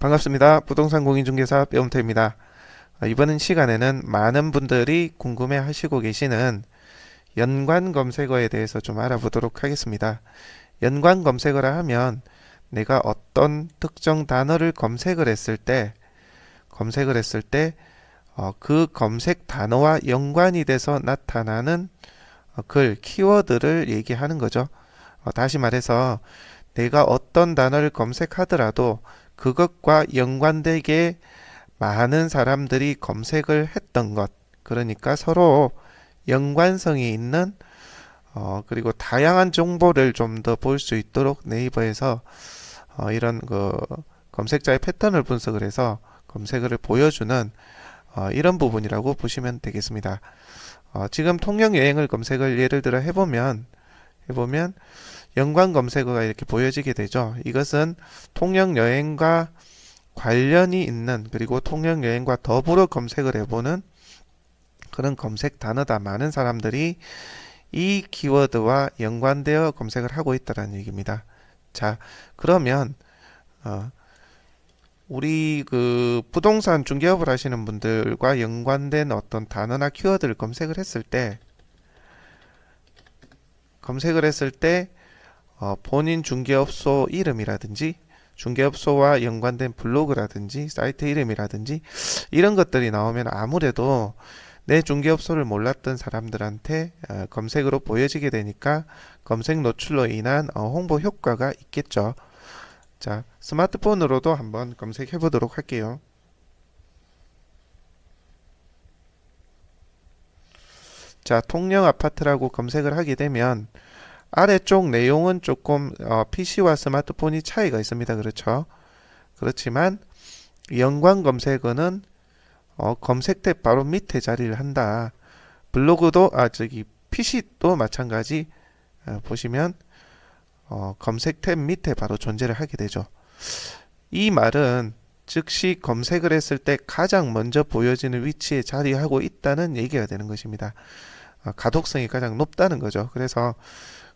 반갑습니다. 부동산 공인중개사 배움태입니다. 이번 시간에는 많은 분들이 궁금해 하시고 계시는 연관 검색어에 대해서 좀 알아보도록 하겠습니다. 연관 검색어라 하면 내가 어떤 특정 단어를 검색을 했을 때 그 검색 단어와 연관이 돼서 나타나는 글, 키워드를 얘기하는 거죠. 다시 말해서 내가 어떤 단어를 검색하더라도 그것과 연관되게 많은 사람들이 검색을 했던 것, 그러니까 서로 연관성이 있는 그리고 다양한 정보를 좀 더 볼 수 있도록 네이버에서 이런 검색자의 패턴을 분석을 해서 검색어를 보여주는 이런 부분이라고 보시면 되겠습니다. 지금 통영 여행을 검색을 예를 들어 해보면 연관 검색어가 이렇게 보여지게 되죠. 이것은 통영 여행과 관련이 있는, 그리고 통영 여행과 더불어 검색을 해보는 그런 검색 단어다. 많은 사람들이 이 키워드와 연관되어 검색을 하고 있다는 얘기입니다. 자, 그러면 우리 부동산 중개업을 하시는 분들과 연관된 어떤 단어나 키워드를 검색을 했을 때 본인 중개업소 이름이라든지 중개업소와 연관된 블로그라든지 사이트 이름이라든지 이런 것들이 나오면 아무래도 내 중개업소를 몰랐던 사람들한테 검색으로 보여지게 되니까 검색 노출로 인한 홍보 효과가 있겠죠. 자, 스마트폰으로도 한번 검색해 보도록 할게요. 자, 통영 아파트라고 검색을 하게 되면 아래쪽 내용은 조금 PC와 스마트폰이 차이가 있습니다. 그렇죠? 그렇지만 연관 검색어는 검색 탭 바로 밑에 자리를 한다. 블로그도 PC도 마찬가지. 보시면 검색 탭 밑에 바로 존재를 하게 되죠. 이 말은 즉시 검색을 했을 때 가장 먼저 보여지는 위치에 자리하고 있다는 얘기가 되는 것입니다. 가독성이 가장 높다는 거죠. 그래서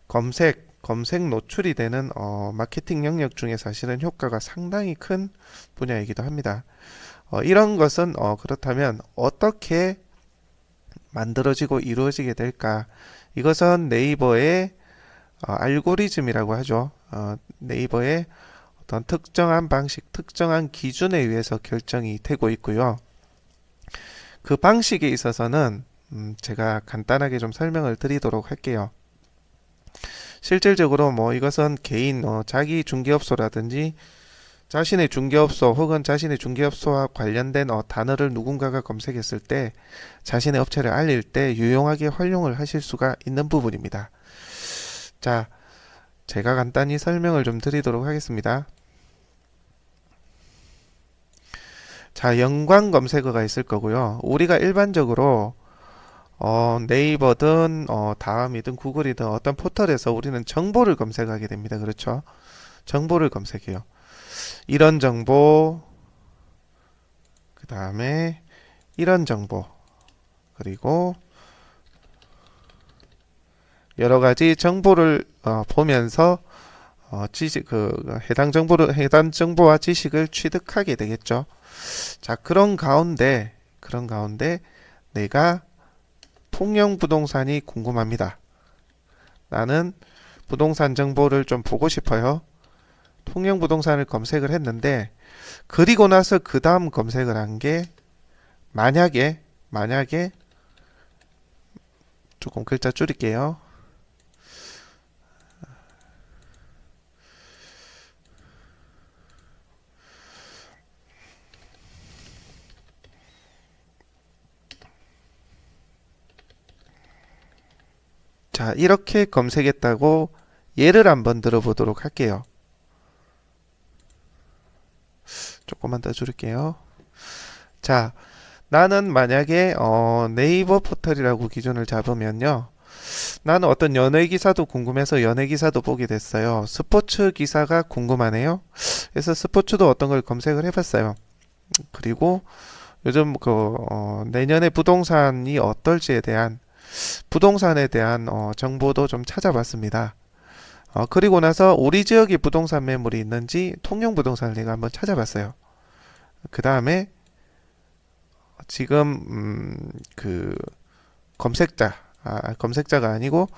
검색 노출이 되는 마케팅 영역 중에 사실은 효과가 상당히 큰 분야이기도 합니다. 이런 것은 그렇다면 어떻게 만들어지고 이루어지게 될까? 이것은 네이버의 알고리즘이라고 하죠. 네이버의 어떤 특정한 방식, 특정한 기준에 의해서 결정이 되고 있고요. 그 방식에 있어서는 제가 간단하게 좀 설명을 드리도록 할게요. 실질적으로 이것은 개인 자기 중개업소라든지 자신의 중개업소 혹은 자신의 중개업소와 관련된 단어를 누군가가 검색했을 때 자신의 업체를 알릴 때 유용하게 활용을 하실 수가 있는 부분입니다. 자, 제가 간단히 설명을 좀 드리도록 하겠습니다. 자, 연관 검색어가 있을 거고요. 우리가 일반적으로 네이버든 다음이든 구글이든 어떤 포털에서 우리는 정보를 검색하게 됩니다. 그렇죠? 정보를 검색해요. 이런 정보, 그 다음에 이런 정보, 그리고 여러 가지 정보를 보면서 해당 정보와 지식을 취득하게 되겠죠. 자, 그런 가운데 내가 통영 부동산이 궁금합니다. 나는 부동산 정보를 좀 보고 싶어요. 통영 부동산을 검색을 했는데, 그리고 나서 그 다음 검색을 한 게 만약에 조금 글자 줄일게요. 자, 이렇게 검색했다고 예를 한번 들어보도록 할게요. 조금만 더 줄일게요. 자, 나는 만약에 네이버 포털이라고 기준을 잡으면요, 나는 어떤 연예 기사도 궁금해서 연예 기사도 보게 됐어요. 스포츠 기사가 궁금하네요. 그래서 스포츠도 어떤 걸 검색을 해봤어요. 그리고 요즘 내년에 부동산이 어떨지에 대한 부동산에 대한 정보도 좀 찾아봤습니다. 그리고 나서 우리 지역에 부동산 매물이 있는지 통영 부동산을 내가 한번 찾아봤어요. 그 다음에 지금 그 검색자가 아니고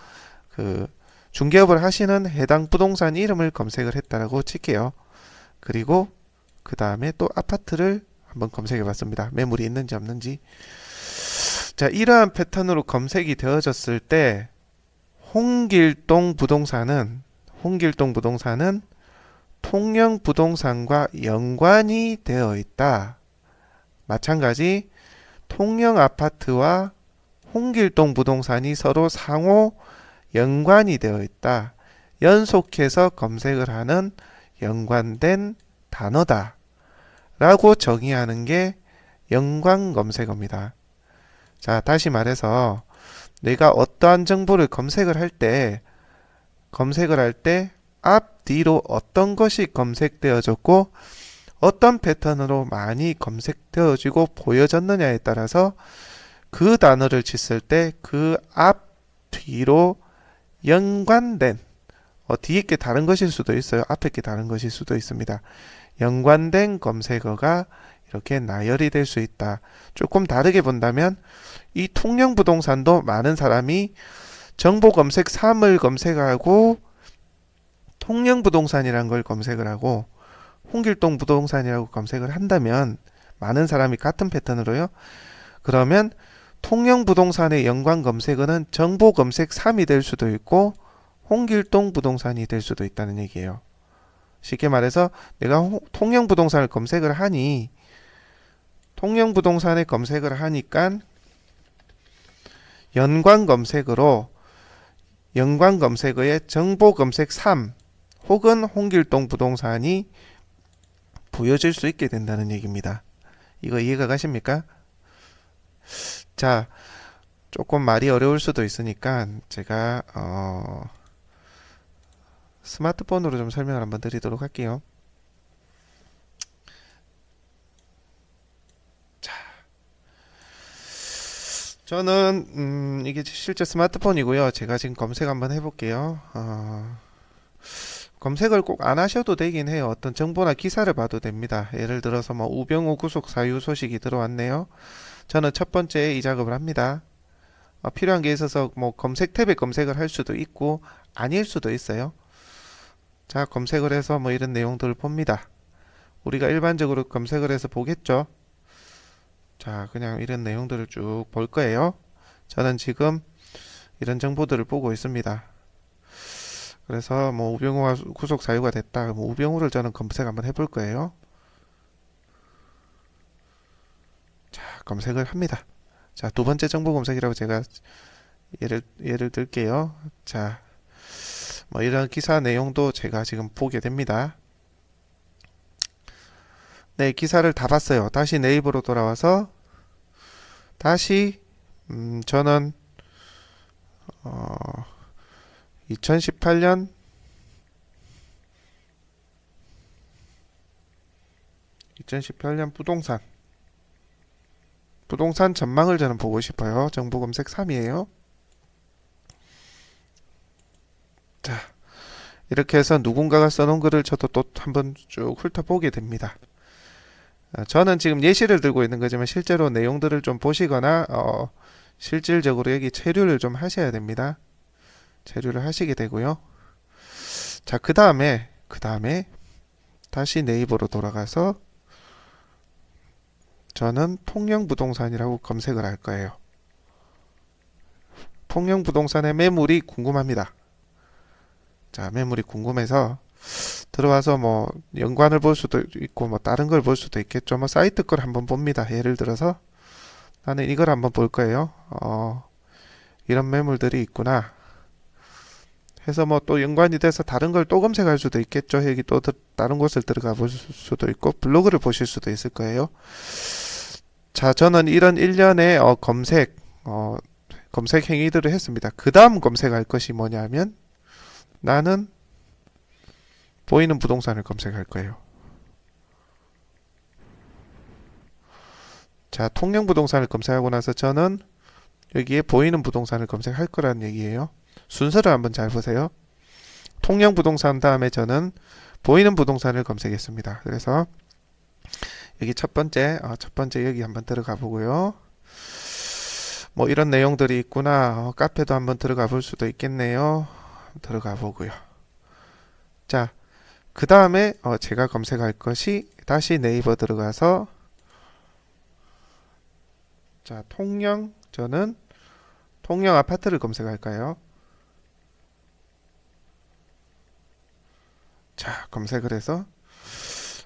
그 중개업을 하시는 해당 부동산 이름을 검색을 했다라고 칠게요. 그리고 그 다음에 또 아파트를 한번 검색해 봤습니다. 매물이 있는지 없는지. 자, 이러한 패턴으로 검색이 되어졌을 때 홍길동 부동산은 통영부동산과 연관이 되어 있다. 마찬가지 통영아파트와 홍길동 부동산이 서로 상호 연관이 되어 있다. 연속해서 검색을 하는 연관된 단어다 라고 정의하는 게 연관검색어입니다. 자, 다시 말해서 내가 어떠한 정보를 검색을 할 때 앞뒤로 어떤 것이 검색되어졌고 어떤 패턴으로 많이 검색되어지고 보여졌느냐에 따라서 그 단어를 쳤을 때 그 앞뒤로 연관된 뒤에 게 다른 것일 수도 있어요. 앞에 게 다른 것일 수도 있습니다. 연관된 검색어가 이렇게 나열이 될 수 있다. 조금 다르게 본다면 이 통영부동산도 많은 사람이 정보검색 3을 검색하고 통영부동산이라는 걸 검색을 하고 홍길동 부동산이라고 검색을 한다면 많은 사람이 같은 패턴으로요. 그러면 통영부동산의 연관 검색어는 정보검색 3이 될 수도 있고 홍길동 부동산이 될 수도 있다는 얘기예요. 쉽게 말해서 내가 통영부동산을 검색을 하니 통영부동산에 검색을 하니까 연관 검색어의 정보검색 3 혹은 홍길동 부동산이 보여질 수 있게 된다는 얘기입니다. 이거 이해가 가십니까? 자, 조금 말이 어려울 수도 있으니까 제가 스마트폰으로 좀 설명을 한번 드리도록 할게요. 자, 저는 이게 실제 스마트폰이고요. 제가 지금 검색 한번 해볼게요. 검색을 꼭 안 하셔도 되긴 해요. 어떤 정보나 기사를 봐도 됩니다. 예를 들어서 뭐 우병우 구속 사유 소식이 들어왔네요. 저는 첫 번째 이 작업을 합니다. 필요한 게 있어서 뭐 검색 탭에 검색을 할 수도 있고 아닐 수도 있어요. 자, 검색을 해서 뭐 이런 내용들을 봅니다. 우리가 일반적으로 검색을 해서 보겠죠. 자, 그냥 이런 내용들을 쭉 볼 거예요. 저는 지금 이런 정보들을 보고 있습니다. 그래서 뭐 우병우가 구속 사유가 됐다. 뭐 우병우를 저는 검색 한번 해볼 거예요. 자, 검색을 합니다. 자, 두 번째 정보 검색이라고 제가 예를 들게요. 자, 뭐 이런 기사 내용도 제가 지금 보게 됩니다. 네, 기사를 다 봤어요. 다시 네이버로 돌아와서 다시 저는 2018년 부동산 전망을 저는 보고 싶어요. 정보 검색 3이에요. 자, 이렇게 해서 누군가가 써놓은 글을 저도 또 한번 쭉 훑어보게 됩니다. 저는 지금 예시를 들고 있는 거지만 실제로 내용들을 좀 보시거나 실질적으로 여기 체류를 좀 하셔야 됩니다. 체류를 하시게 되고요. 자, 그 다음에 다시 네이버로 돌아가서 저는 통영부동산이라고 검색을 할 거예요. 통영부동산의 매물이 궁금합니다. 자, 매물이 궁금해서 들어와서 뭐 연관을 볼 수도 있고 뭐 다른 걸 볼 수도 있겠죠. 뭐 사이트 걸 한번 봅니다. 예를 들어서 나는 이걸 한번 볼 거예요. 이런 매물들이 있구나 해서 뭐 또 연관이 돼서 다른 걸 또 검색할 수도 있겠죠. 여기 또 다른 곳을 들어가 볼 수도 있고 블로그를 보실 수도 있을 거예요. 자, 저는 이런 일련의 검색 행위들을 했습니다. 그 다음 검색할 것이 뭐냐면 나는 보이는 부동산을 검색할 거예요. 자, 통영부동산을 검색하고 나서 저는 여기에 보이는 부동산을 검색할 거라는 얘기예요. 순서를 한번 잘 보세요. 통영부동산 다음에 저는 보이는 부동산을 검색했습니다. 그래서 여기 첫 번째 여기 한번 들어가 보고요. 뭐 이런 내용들이 있구나. 카페도 한번 들어가 볼 수도 있겠네요. 들어가 보고요. 자, 그 다음에 제가 검색할 것이 다시 네이버 들어가서 자, 저는 통영 아파트를 검색할까요? 자, 검색을 해서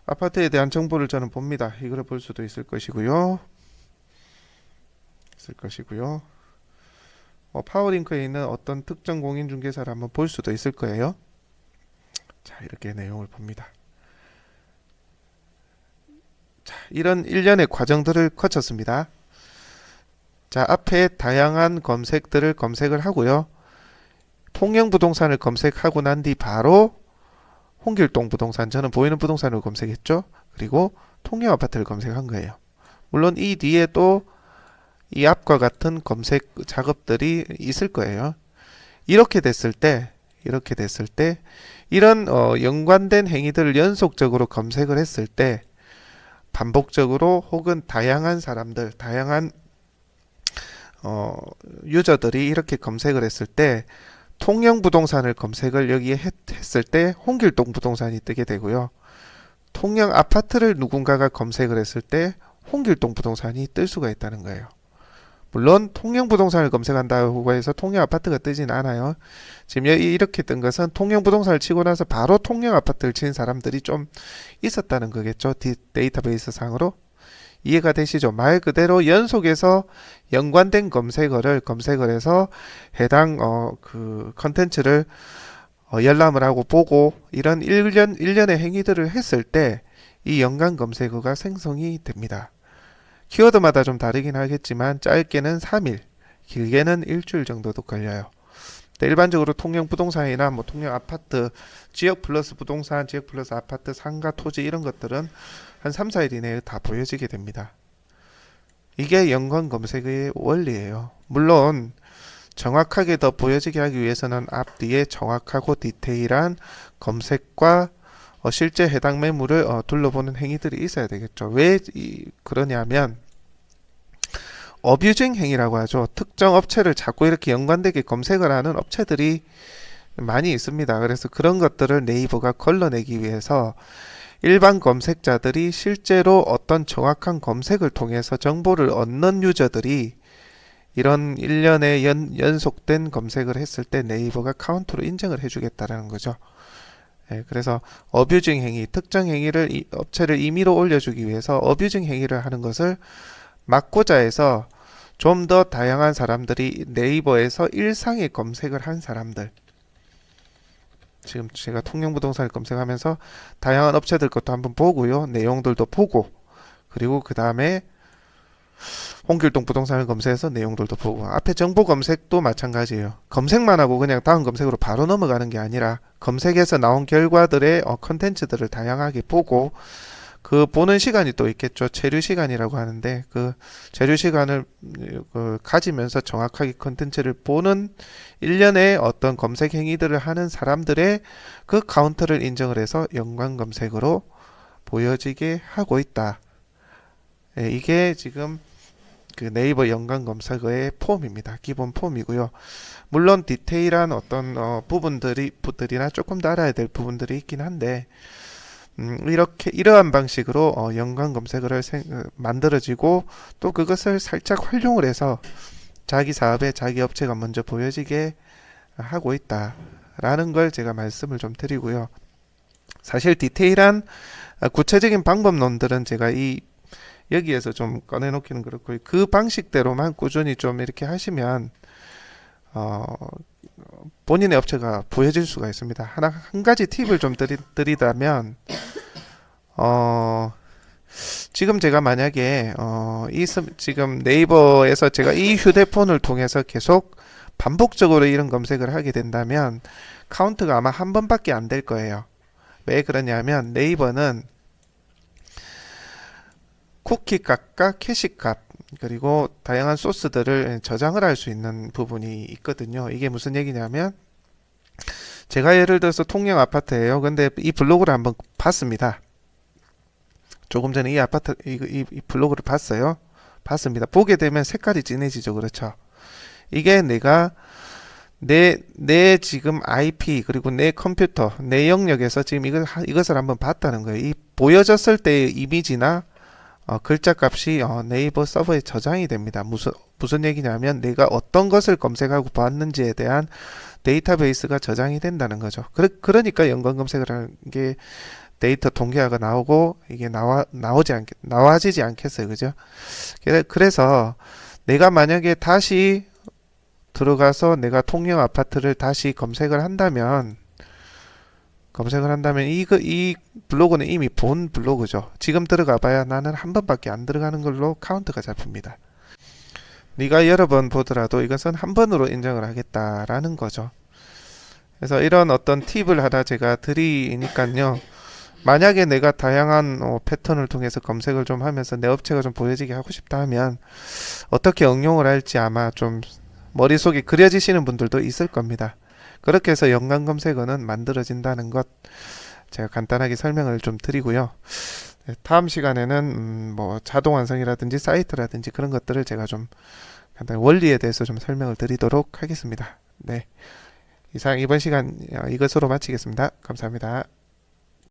아파트에 대한 정보를 저는 봅니다. 이걸 볼 수도 있을 것이고요. 파워링크에 있는 어떤 특정 공인중개사를 한번 볼 수도 있을 거예요. 자, 이렇게 내용을 봅니다. 자, 이런 일련의 과정들을 거쳤습니다. 자, 앞에 다양한 검색들을 검색을 하고요. 통영 부동산을 검색하고 난 뒤 바로 홍길동 부동산, 저는 보이는 부동산을 검색했죠. 그리고 통영 아파트를 검색한 거예요. 물론 이 뒤에 또 이 앞과 같은 검색 작업들이 있을 거예요. 이렇게 됐을 때 이런 연관된 행위들을 연속적으로 검색을 했을 때 반복적으로 혹은 다양한 사람들, 다양한 유저들이 이렇게 검색을 했을 때 통영 부동산을 검색을 여기에 했을 때 홍길동 부동산이 뜨게 되고요. 통영 아파트를 누군가가 검색을 했을 때 홍길동 부동산이 뜰 수가 있다는 거예요. 물론 통영 부동산을 검색한다고 해서 통영 아파트가 뜨진 않아요. 지금 이렇게 뜬 것은 통영 부동산을 치고 나서 바로 통영 아파트를 친 사람들이 좀 있었다는 거겠죠. 데이터베이스 상으로. 이해가 되시죠? 말 그대로 연속해서 연관된 검색을 해서 해당 그 컨텐츠를 열람을 하고 보고 이런 일련의 행위들을 했을 때 이 연관 검색어가 생성이 됩니다. 키워드마다 좀 다르긴 하겠지만 짧게는 3일, 길게는 일주일 정도도 걸려요. 일반적으로 통영 부동산이나 뭐 통영 아파트, 지역 플러스 부동산, 지역 플러스 아파트, 상가, 토지 이런 것들은 한 3, 4일 이내에 다 보여지게 됩니다. 이게 연관 검색의 원리예요. 물론 정확하게 더 보여지게 하기 위해서는 앞뒤에 정확하고 디테일한 검색과 실제 해당 매물을 둘러보는 행위들이 있어야 되겠죠. 왜 그러냐면 어뷰징 행위라고 하죠. 특정 업체를 자꾸 이렇게 연관되게 검색을 하는 업체들이 많이 있습니다. 그래서 그런 것들을 네이버가 걸러내기 위해서 일반 검색자들이 실제로 어떤 정확한 검색을 통해서 정보를 얻는 유저들이 이런 일련의 연속된 검색을 했을 때 네이버가 카운트로 인정을 해주겠다라는 거죠. 그래서 어뷰징 행위, 특정 행위를 업체를 임의로 올려주기 위해서 어뷰징 행위를 하는 것을 막고자 해서 좀 더 다양한 사람들이 네이버에서 일상의 검색을 한 사람들, 지금 제가 통영부동산을 검색하면서 다양한 업체들 것도 한번 보고요. 내용들도 보고, 그리고 그 다음에 홍길동 부동산을 검색해서 내용들도 보고, 앞에 정보 검색도 마찬가지예요. 검색만 하고 그냥 다음 검색으로 바로 넘어가는 게 아니라 검색에서 나온 결과들의 컨텐츠들을 다양하게 보고, 그 보는 시간이 또 있겠죠. 체류 시간이라고 하는데 그 체류 시간을 가지면서 정확하게 컨텐츠를 보는 일련의 어떤 검색 행위들을 하는 사람들의 그 카운트를 인정을 해서 연관 검색으로 보여지게 하고 있다. 이게 지금 그 네이버 연관 검색어의 폼입니다. 기본 폼이고요. 물론 디테일한 어떤 부분들이나 조금 더 알아야 될 부분들이 있긴 한데 이러한 방식으로 연관 검색어를 만들어지고 또 그것을 살짝 활용을 해서 자기 사업에 자기 업체가 먼저 보여지게 하고 있다라는 걸 제가 말씀을 좀 드리고요. 사실 디테일한 구체적인 방법론들은 제가 여기에서 좀 꺼내놓기는 그렇고 그 방식대로만 꾸준히 좀 이렇게 하시면 본인의 업체가 보여질 수가 있습니다. 한 가지 팁을 좀 드리자면 지금 제가 만약에 지금 네이버에서 제가 이 휴대폰을 통해서 계속 반복적으로 이런 검색을 하게 된다면 카운트가 아마 한 번밖에 안 될 거예요. 왜 그러냐면 네이버는 쿠키 값과 캐시 값 그리고 다양한 소스들을 저장을 할 수 있는 부분이 있거든요. 이게 무슨 얘기냐면 제가 예를 들어서 통영 아파트예요. 근데 이 블로그를 한번 봤습니다. 조금 전에 이 아파트 이 블로그를 봤어요. 봤습니다. 보게 되면 색깔이 진해지죠. 그렇죠. 이게 내가 내 지금 IP 그리고 내 컴퓨터 내 영역에서 지금 이것을 한번 봤다는 거예요. 이 보여졌을 때의 이미지나 글자 값이 네이버 서버에 저장이 됩니다. 무슨 얘기냐면 내가 어떤 것을 검색하고 봤는지에 대한 데이터베이스가 저장이 된다는 거죠. 그러니까 연관 검색을 하는 게 데이터 통계화가 나오고 이게 나와지지 않겠어요. 그죠? 그래서 내가 만약에 다시 들어가서 내가 통영 아파트를 다시 검색을 한다면 이 블로그는 이미 본 블로그죠. 지금 들어가 봐야 나는 한 번밖에 안 들어가는 걸로 카운트가 잡힙니다. 네가 여러 번 보더라도 이것은 한 번으로 인정을 하겠다라는 거죠. 그래서 이런 어떤 팁을 하나 제가 드리니까요. 만약에 내가 다양한 패턴을 통해서 검색을 좀 하면서 내 업체가 좀 보여지게 하고 싶다 하면 어떻게 응용을 할지 아마 좀 머릿속에 그려지시는 분들도 있을 겁니다. 그렇게 해서 연관 검색어는 만들어진다는 것 제가 간단하게 설명을 좀 드리고요. 다음 시간에는 뭐 자동 완성이라든지 사이트라든지 그런 것들을 제가 좀 간단히 원리에 대해서 좀 설명을 드리도록 하겠습니다. 네, 이상 이번 시간 이것으로 마치겠습니다. 감사합니다.